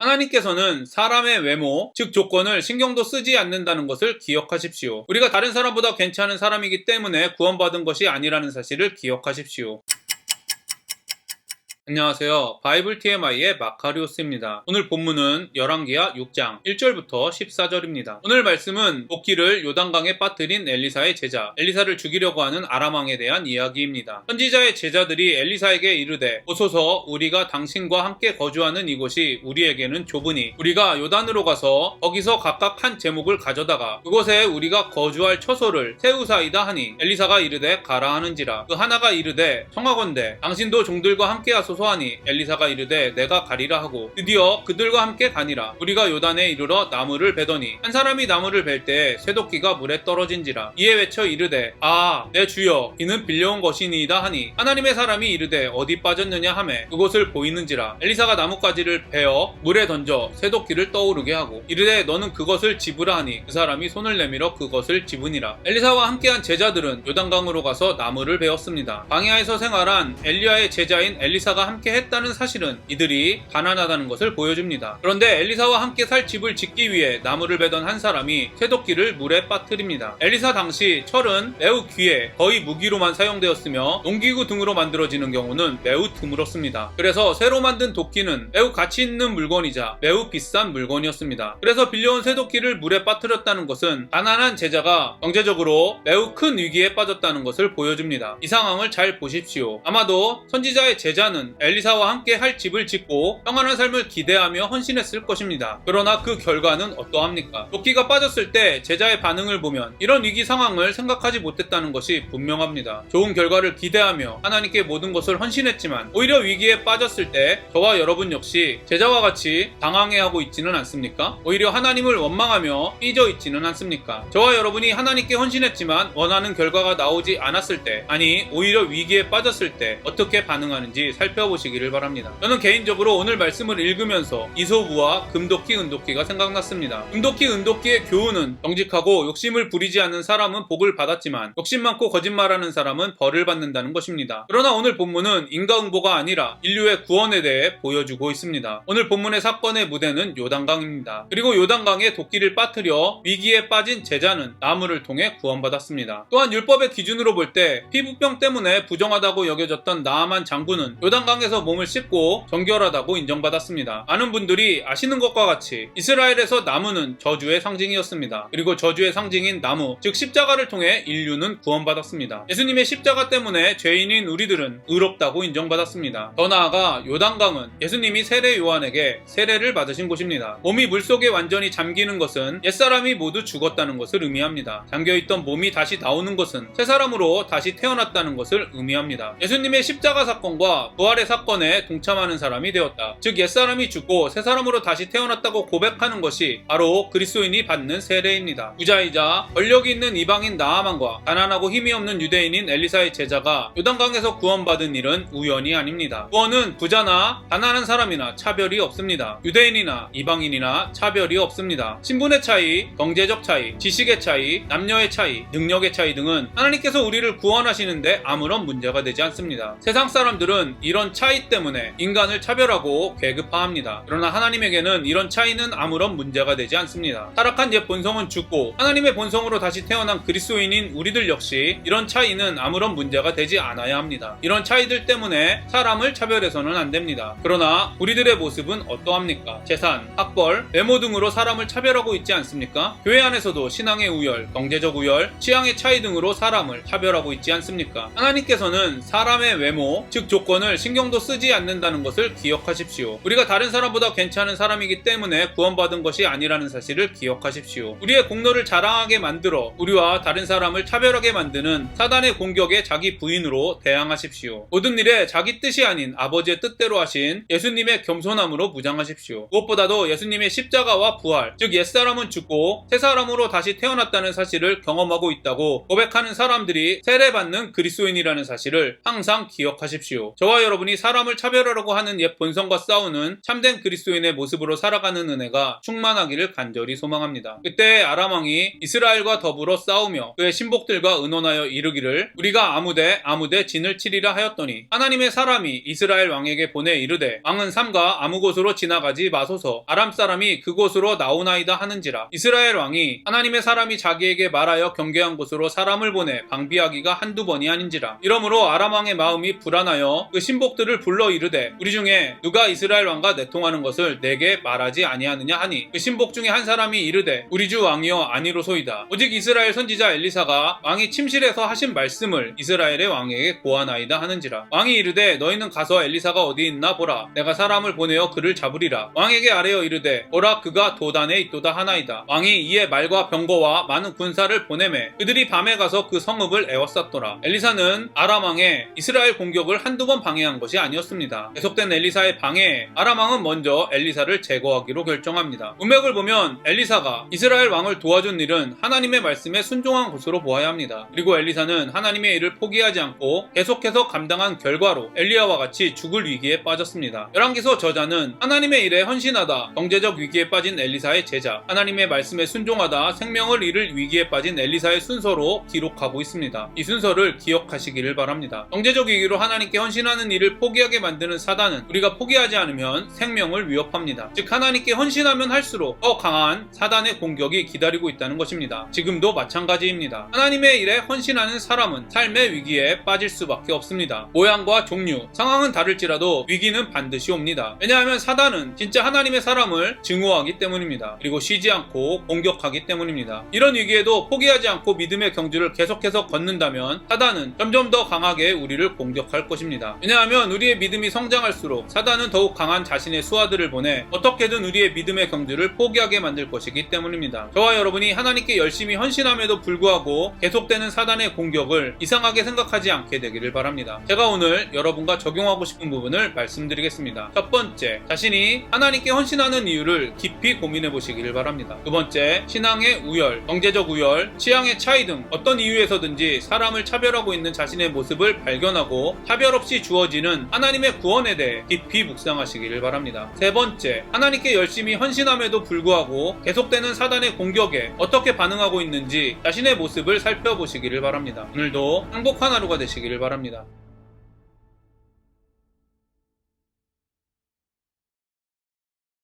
하나님께서는 사람의 외모, 즉 조건을 신경도 쓰지 않는다는 것을 기억하십시오. 우리가 다른 사람보다 괜찮은 사람이기 때문에 구원받은 것이 아니라는 사실을 기억하십시오. 안녕하세요. 바이블 TMI의 마카리오스입니다. 오늘 본문은 열왕기하 6장 1절부터 14절입니다. 오늘 말씀은 도끼를 요단강에 빠뜨린 엘리사의 제자, 엘리사를 죽이려고 하는 아람 왕에 대한 이야기입니다. 선지자의 제자들이 엘리사에게 이르되 보소서 우리가 당신과 함께 거주하는 이곳이 우리에게는 좁으니 우리가 요단으로 가서 거기서 각각 한 제목을 가져다가 그곳에 우리가 거주할 처소를 세우사이다 하니 엘리사가 이르되 가라 하는지라. 그 하나가 이르되 청하건대 당신도 종들과 함께 하소서 하니 엘리사가 이르되 내가 가리라 하고 드디어 그들과 함께 가니라. 우리가 요단에 이르러 나무를 베더니 한 사람이 나무를 벨 때에 쇠도끼가 물에 떨어진지라. 이에 외쳐 이르되 내 주여 이는 빌려온 것이니이다 하니 하나님의 사람이 이르되 어디 빠졌느냐 하매 그곳을 보이는지라. 엘리사가 나뭇가지를 베어 물에 던져 쇠도끼를 떠오르게 하고 이르되 너는 그것을 집으라 하니 그 사람이 손을 내밀어 그것을 집으니라. 엘리사와 함께한 제자들은 요단강으로 가서 나무를 베었습니다. 광야에서 생활한 엘리야의 제자인 엘리사가 함께 했다는 사실은 이들이 가난하다는 것을 보여줍니다. 그런데 엘리사와 함께 살 집을 짓기 위해 나무를 베던 한 사람이 쇠도끼를 물에 빠뜨립니다. 엘리사 당시 철은 매우 귀해 거의 무기로만 사용되었으며 농기구 등으로 만들어지는 경우는 매우 드물었습니다. 그래서 새로 만든 도끼는 매우 가치 있는 물건이자 매우 비싼 물건이었습니다. 그래서 빌려온 쇠도끼를 물에 빠뜨렸다는 것은 가난한 제자가 경제적으로 매우 큰 위기에 빠졌다는 것을 보여줍니다. 이 상황을 잘 보십시오. 아마도 선지자의 제자는 엘리사와 함께 할 집을 짓고 평안한 삶을 기대하며 헌신했을 것입니다. 그러나 그 결과는 어떠합니까? 도끼가 빠졌을 때 제자의 반응을 보면 이런 위기 상황을 생각하지 못했다는 것이 분명합니다. 좋은 결과를 기대하며 하나님께 모든 것을 헌신했지만 오히려 위기에 빠졌을 때 저와 여러분 역시 제자와 같이 당황해하고 있지는 않습니까? 오히려 하나님을 원망하며 삐져 있지는 않습니까? 저와 여러분이 하나님께 헌신했지만 원하는 결과가 나오지 않았을 때, 아니 오히려 위기에 빠졌을 때 어떻게 반응하는지 살펴보시기를 바랍니다. 저는 개인적으로 오늘 말씀을 읽으면서 이솝우와 금도끼, 은도끼가 생각났습니다. 금도끼, 은도끼의 교훈은 정직하고 욕심을 부리지 않는 사람은 복을 받았지만 욕심 많고 거짓말하는 사람은 벌을 받는다는 것입니다. 그러나 오늘 본문은 인과응보가 아니라 인류의 구원에 대해 보여주고 있습니다. 오늘 본문의 사건의 무대는 요단강입니다. 그리고 요단강에 도끼를 빠뜨려 위기에 빠진 제자는 나무를 통해 구원받았습니다. 또한 율법의 기준으로 볼 때 피부병 때문에 부정하다고 여겨졌던 나아만 장군은 요단강에서 몸을 씻고 정결하다고 인정받았습니다. 많은 분들이 아시는 것과 같이 이스라엘에서 나무는 저주의 상징이었습니다. 그리고 저주의 상징인 나무, 즉 십자가를 통해 인류는 구원받았습니다. 예수님의 십자가 때문에 죄인인 우리들은 의롭다고 인정받았습니다. 더 나아가 요단강은 예수님이 세례 요한에게 세례를 받으신 곳입니다. 몸이 물속에 완전히 잠기는 것은 옛사람이 모두 죽었다는 것을 의미합니다. 잠겨있던 몸이 다시 나오는 것은 새 사람으로 다시 태어났다는 것을 의미합니다. 예수님의 십자가 사건과 부활의 사건에 동참하는 사람이 되었다. 즉 옛사람이 죽고 새 사람으로 다시 태어났다고 고백하는 것이 바로 그리스도인이 받는 세례입니다. 부자이자 권력이 있는 이방인 나아만과 가난하고 힘이 없는 유대인인 엘리사의 제자가 요단강에서 구원받은 일은 우연이 아닙니다. 구원은 부자나 가난한 사람이나 차별이 없습니다. 유대인이나 이방인이나 차별이 없습니다. 신분의 차이, 경제적 차이, 지식의 차이, 남녀의 차이, 능력의 차이 등은 하나님께서 우리를 구원하시는데 아무런 문제가 되지 않습니다. 세상 사람들은 이런 차이 때문에 인간을 차별하고 계급화합니다. 그러나 하나님에게는 이런 차이는 아무런 문제가 되지 않습니다. 타락한 옛 본성은 죽고 하나님의 본성으로 다시 태어난 그리스도인인 우리들 역시 이런 차이는 아무런 문제가 되지 않아야 합니다. 이런 차이들 때문에 사람을 차별해서는 안 됩니다. 그러나 우리들의 모습은 어떠합니까? 재산, 학벌, 외모 등으로 사람을 차별하고 있지 않습니까? 교회 안에서도 신앙의 우열, 경제적 우열, 취향의 차이 등으로 사람을 차별하고 있지 않습니까? 하나님께서는 사람의 외모, 즉 조건을 신경도 쓰지 않는다는 것을 기억하십시오. 우리가 다른 사람보다 괜찮은 사람이기 때문에 구원받은 것이 아니라는 사실을 기억하십시오. 우리의 공로를 자랑하게 만들어 우리와 다른 사람을 차별하게 만드는 사단의 공격에 자기 부인으로 대항하십시오. 모든 일에 자기 뜻이 아닌 아버지의 뜻대로 하신 예수님의 겸손함으로 무장하십시오. 무엇보다도 예수님의 십자가와 부활, 즉 옛사람은 죽고 새사람으로 다시 태어났다는 사실을 경험하고 있다고 고백하는 사람들이 세례받는 그리스도인이라는 사실을 항상 기억하십시오. 저와 여러분 여러분이 사람을 차별하려고 하는 옛 본성과 싸우는 참된 그리스도인의 모습으로 살아가는 은혜가 충만하기를 간절히 소망합니다. 그때 아람 왕이 이스라엘과 더불어 싸우며 그의 신복들과 의논하여 이르기를 우리가 아무데 진을 치리라 하였더니 하나님의 사람이 이스라엘 왕에게 보내 이르되 왕은 삼가 아무 곳으로 지나가지 마소서 아람 사람이 그곳으로 나오나이다 하는지라. 이스라엘 왕이 하나님의 사람이 자기에게 말하여 경계한 곳으로 사람을 보내 방비하기가 한두 번이 아닌지라. 이러므로 아람 왕의 마음이 불안하여 그 신복들을 불러 이르되 우리 중에 누가 이스라엘 왕과 내통하는 것을 내게 말하지 아니하느냐 하니 그 신복 중에 한 사람이 이르되 우리 주 왕이여 아니로소이다. 오직 이스라엘 선지자 엘리사가 왕이 침실에서 하신 말씀을 이스라엘의 왕에게 고하나이다 하는지라. 왕이 이르되 너희는 가서 엘리사가 어디 있나 보라. 내가 사람을 보내어 그를 잡으리라. 왕에게 아뢰어 이르되 보라 그가 도단에 있도다 하나이다. 왕이 이에 말과 병거와 많은 군사를 보내매 그들이 밤에 가서 그 성읍을 에워쌌더라. 엘리사는 아람 왕의 이스라엘 공격을 한두 번 방해한 것이 아니었습니다. 계속된 엘리사의 방해에 아람 왕은 먼저 엘리사를 제거하기로 결정합니다. 문맥을 보면 엘리사가 이스라엘 왕을 도와준 일은 하나님의 말씀에 순종한 것으로 보아야 합니다. 그리고 엘리사는 하나님의 일을 포기하지 않고 계속해서 감당한 결과로 엘리야와 같이 죽을 위기에 빠졌습니다. 열왕기서 저자는 하나님의 일에 헌신하다 경제적 위기에 빠진 엘리사의 제자, 하나님의 말씀에 순종하다 생명을 잃을 위기에 빠진 엘리사의 순서로 기록하고 있습니다. 이 순서를 기억하시기를 바랍니다. 경제적 위기로 하나님께 헌신하는 일을 포기하게 만드는 사단은 우리가 포기하지 않으면 생명을 위협합니다. 즉 하나님께 헌신하면 할수록 더 강한 사단의 공격이 기다리고 있다는 것입니다. 지금도 마찬가지입니다. 하나님의 일에 헌신하는 사람은 삶의 위기에 빠질 수밖에 없습니다. 모양과 종류, 상황은 다를지라도 위기는 반드시 옵니다. 왜냐하면 사단은 진짜 하나님의 사람을 증오하기 때문입니다. 그리고 쉬지 않고 공격하기 때문입니다. 이런 위기에도 포기하지 않고 믿음의 경주를 계속해서 걷는다면 사단은 점점 더 강하게 우리를 공격할 것입니다. 왜냐하면 우리의 믿음이 성장할수록 사단은 더욱 강한 자신의 수하들을 보내 어떻게든 우리의 믿음의 경주를 포기하게 만들 것이기 때문입니다. 저와 여러분이 하나님께 열심히 헌신함에도 불구하고 계속되는 사단의 공격을 이상하게 생각하지 않게 되기를 바랍니다. 제가 오늘 여러분과 적용하고 싶은 부분을 말씀드리겠습니다. 첫 번째, 자신이 하나님께 헌신하는 이유를 깊이 고민해 보시기를 바랍니다. 두 번째, 신앙의 우열, 경제적 우열, 취향의 차이 등 어떤 이유에서든지 사람을 차별하고 있는 자신의 모습을 발견하고 차별 없이 주어지는 하나님의 구원에 대해 깊이 묵상하시기를 바랍니다. 세 번째, 하나님께 열심히 헌신함에도 불구하고 계속되는 사단의 공격에 어떻게 반응하고 있는지 자신의 모습을 살펴보시기를 바랍니다. 오늘도 행복한 하루가 되시기를 바랍니다.